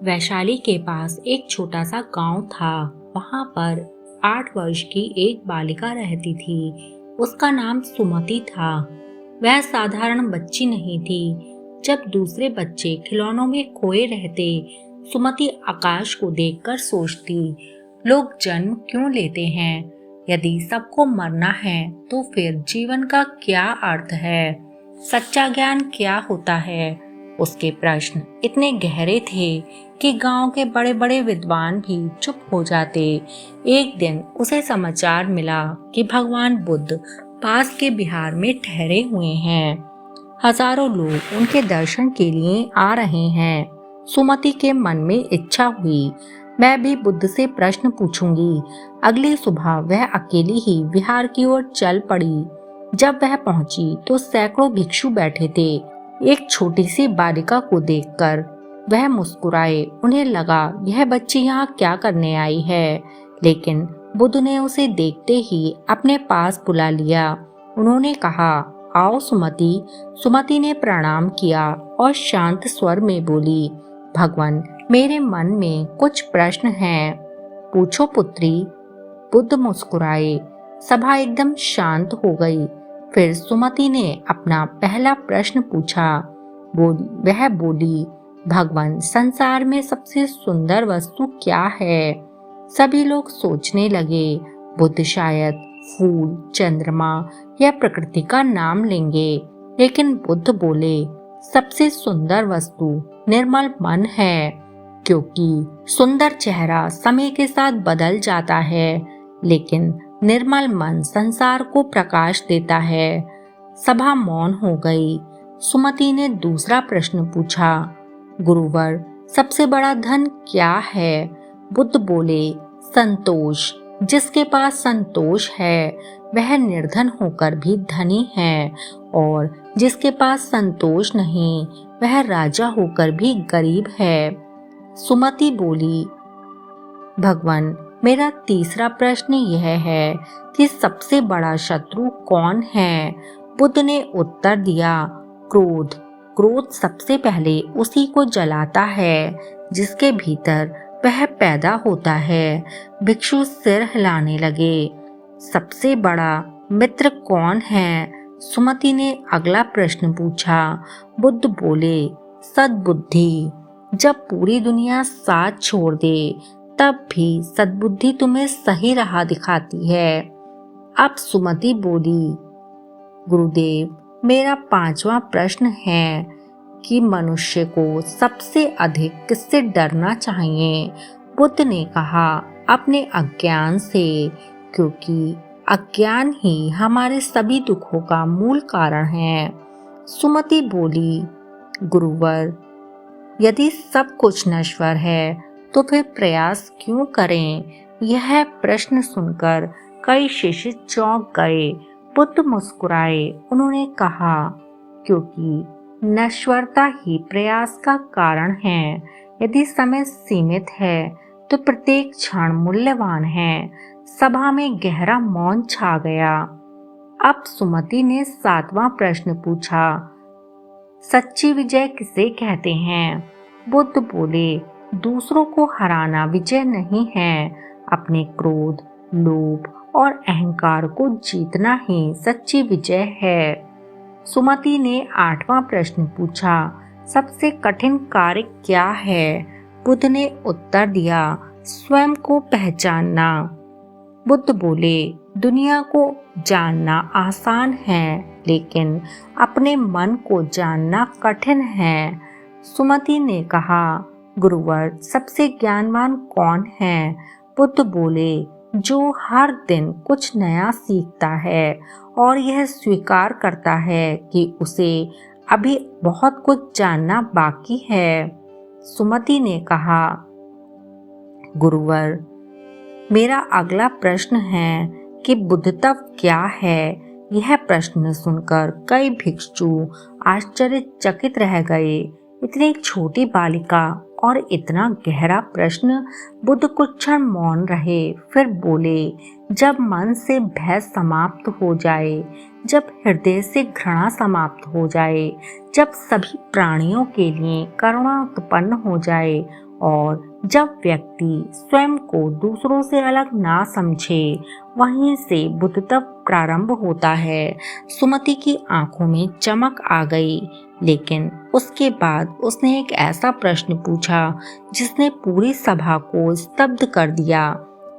वैशाली के पास एक छोटा सा गांव था। वहां पर 8 वर्ष की एक बालिका रहती थी। उसका नाम सुमति था। वह साधारण बच्ची नहीं थी। जब दूसरे बच्चे खिलौनों में खोए रहते, सुमति आकाश को देखकर सोचती, लोग जन्म क्यों लेते हैं? यदि सबको मरना है तो फिर जीवन का क्या अर्थ है? सच्चा ज्ञान क्या होता है? उसके प्रश्न इतने गहरे थे कि गांव के बड़े बड़े विद्वान भी चुप हो जाते। एक दिन उसे समाचार मिला कि भगवान बुद्ध पास के बिहार में ठहरे हुए हैं। हजारों लोग उनके दर्शन के लिए आ रहे हैं। सुमति के मन में इच्छा हुई, मैं भी बुद्ध से प्रश्न पूछूंगी। अगली सुबह वह अकेली ही विहार की ओर चल पड़ी। जब वह पहुंची तो सैकड़ों भिक्षु बैठे थे। एक छोटी सी बालिका को देखकर वह मुस्कुराए। उन्हें लगा यह बच्ची यहाँ क्या करने आई है, लेकिन बुद्ध ने उसे देखते ही अपने पास बुला लिया। उन्होंने कहा, आओ सुमति। सुमति ने प्रणाम किया और शांत स्वर में बोली, भगवान, मेरे मन में कुछ प्रश्न हैं। पूछो पुत्री। बुद्ध मुस्कुराए। सभा एकदम शांत हो गई। फिर सुमति ने अपना पहला प्रश्न पूछा। वह बोली, भगवान, संसार में सबसे सुंदर वस्तु क्या है? सभी लोग सोचने लगे। बुद्ध शायद फूल, चंद्रमा या प्रकृति का नाम लेंगे, लेकिन बुद्ध बोले, सबसे सुंदर वस्तु निर्मल मन है, क्योंकि सुंदर चेहरा समय के साथ बदल जाता है, लेकिन निर्मल मन संसार को प्रकाश देता है। सभा मौन हो गई। सुमति ने दूसरा प्रश्न पूछा, गुरुवर, सबसे बड़ा धन क्या है? बुद्ध बोले, संतोष। जिसके पास संतोष है वह निर्धन होकर भी धनी है, और जिसके पास संतोष नहीं वह राजा होकर भी गरीब है। सुमति बोली, भगवान, मेरा तीसरा प्रश्न यह है कि सबसे बड़ा शत्रु कौन है? बुद्ध ने उत्तर दिया, क्रोध। क्रोध सबसे पहले उसी को जलाता है जिसके भीतर वह पैदा होता है। भिक्षु सिर हिलाने लगे। सबसे बड़ा मित्र कौन है? सुमति ने अगला प्रश्न पूछा। बुद्ध बोले, सद्बुद्धि। जब पूरी दुनिया साथ छोड़ दे तब भी सद्बुद्धि तुम्हें सही राह दिखाती है। अब सुमति बोली, गुरुदेव, मेरा पांचवा प्रश्न है कि मनुष्य को सबसे अधिक किससे डरना चाहिए? बुद्ध ने कहा, अपने अज्ञान से, क्योंकि अज्ञान ही हमारे सभी दुखों का मूल कारण है। सुमति बोली, गुरुवर, यदि सब कुछ नश्वर है तो फिर प्रयास क्यों करें? यह प्रश्न सुनकर कई शिष्य चौंक गए। बुद्ध मुस्कुराए। उन्होंने कहा, क्योंकि नश्वरता ही प्रयास का कारण है। यदि समय सीमित है तो प्रत्येक क्षण मूल्यवान है। सभा में गहरा मौन छा गया। अब सुमति ने सातवां प्रश्न पूछा, सच्ची विजय किसे कहते हैं? बुद्ध बोले, दूसरों को हराना विजय नहीं है, अपने क्रोध, लोभ और अहंकार को जीतना ही सच्ची विजय है। सुमति ने आठवां प्रश्न पूछा, सबसे कठिन कार्य क्या है? बुद्ध ने उत्तर दिया, स्वयं को पहचानना। बुद्ध बोले, दुनिया को जानना आसान है, लेकिन अपने मन को जानना कठिन है। सुमति ने कहा, गुरुवर, सबसे ज्ञानवान कौन है? बुद्ध बोले, जो हर दिन कुछ नया सीखता है और यह स्वीकार करता है कि उसे अभी बहुत कुछ जानना बाकी है। सुमति ने कहा, गुरुवर, मेरा अगला प्रश्न है कि बुद्धत्व क्या है? यह प्रश्न सुनकर कई भिक्षु आश्चर्यचकित रह गए। इतनी छोटी बालिका और इतना गहरा प्रश्न। बुद्ध कुछ क्षण मौन रहे, फिर बोले, जब मन से भय समाप्त हो जाए, जब हृदय से घृणा समाप्त हो जाए, जब सभी प्राणियों के लिए करुणा उत्पन्न हो जाए और जब व्यक्ति स्वयं को दूसरों से अलग ना समझे, वहीं से बुद्धत्व प्रारंभ होता है। सुमति की आंखों में चमक आ गई, लेकिन उसके बाद उसने एक ऐसा प्रश्न पूछा जिसने पूरी सभा को स्तब्ध कर दिया।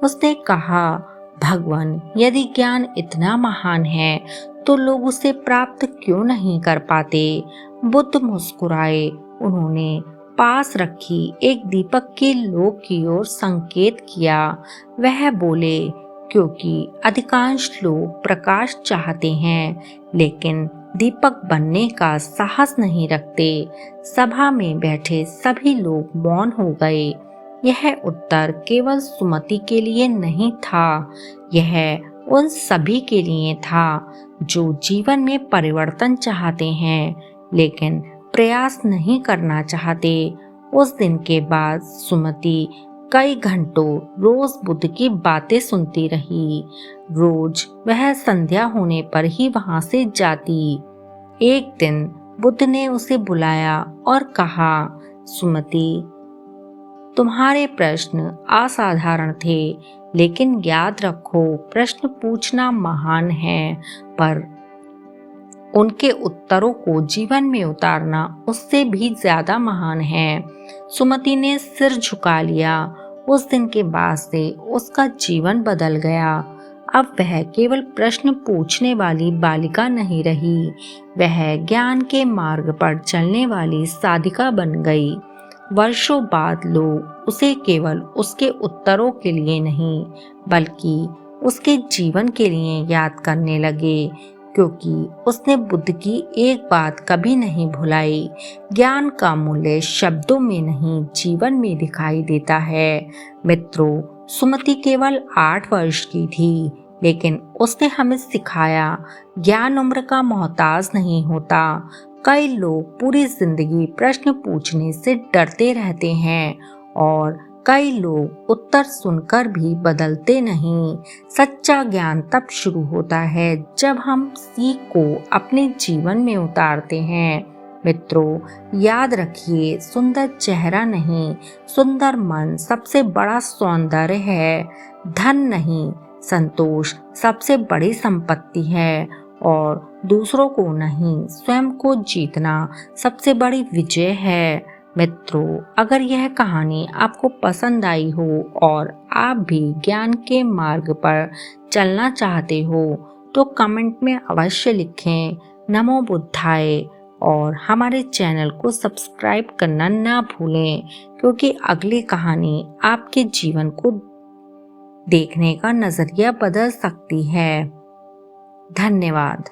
उसने कहा, भगवान, यदि ज्ञान इतना महान है तो लोग उसे प्राप्त क्यों नहीं कर पाते? बुद्ध मुस्कुराए। उन्होंने पास रखी एक दीपक की लोक की ओर संकेत किया। वह बोले, क्योंकि अधिकांश लोग प्रकाश चाहते हैं, लेकिन दीपक बनने का साहस नहीं रखते। सभा में बैठे सभी लोग मौन हो गए। यह उत्तर केवल सुमति के लिए नहीं था, यह उन सभी के लिए था जो जीवन में परिवर्तन चाहते हैं लेकिन प्रयास नहीं करना चाहते। उस दिन के बाद सुमति कई घंटों रोज बुद्ध की बातें सुनती रही। रोज वह संध्या होने पर ही वहां से जाती। एक दिन बुद्ध ने उसे बुलाया और कहा, सुमति, तुम्हारे प्रश्न असाधारण थे, लेकिन याद रखो, प्रश्न पूछना महान है, पर उनके उत्तरों को जीवन में उतारना उससे भी ज्यादा महान है। सुमति ने सिर झुका लिया। उस दिन के बाद से उसका जीवन बदल गया। अब वह केवल प्रश्न पूछने वाली बालिका नहीं रही, वह ज्ञान के मार्ग पर चलने वाली साधिका बन गई। वर्षों बाद लोग उसे केवल उसके उत्तरों के लिए नहीं, बल्कि उसके जीवन के लिए याद करने लगे, क्योंकि उसने बुद्ध की एक बात कभी नहीं भुलाई, ज्ञान का मूल्य शब्दों में नहीं, जीवन में दिखाई देता है। मित्रों, सुमति केवल 8 वर्ष की थी, लेकिन उसने हमें सिखाया, ज्ञान उम्र का मोहताज नहीं होता। कई लोग पूरी जिंदगी प्रश्न पूछने से डरते रहते हैं और कई लोग उत्तर सुनकर भी बदलते नहीं। सच्चा ज्ञान तब शुरू होता है जब हम सीख को अपने जीवन में उतारते हैं। मित्रों, याद रखिए, सुंदर चेहरा नहीं, सुंदर मन सबसे बड़ा सौंदर्य है। धन नहीं, संतोष सबसे बड़ी संपत्ति है और दूसरों को नहीं, स्वयं को जीतना सबसे बड़ी विजय है। मित्रों, अगर यह कहानी आपको पसंद आई हो और आप भी ज्ञान के मार्ग पर चलना चाहते हो तो कमेंट में अवश्य लिखें नमो बुद्धाय और हमारे चैनल को सब्सक्राइब करना ना भूलें, क्योंकि अगली कहानी आपके जीवन को देखने का नजरिया बदल सकती है। धन्यवाद।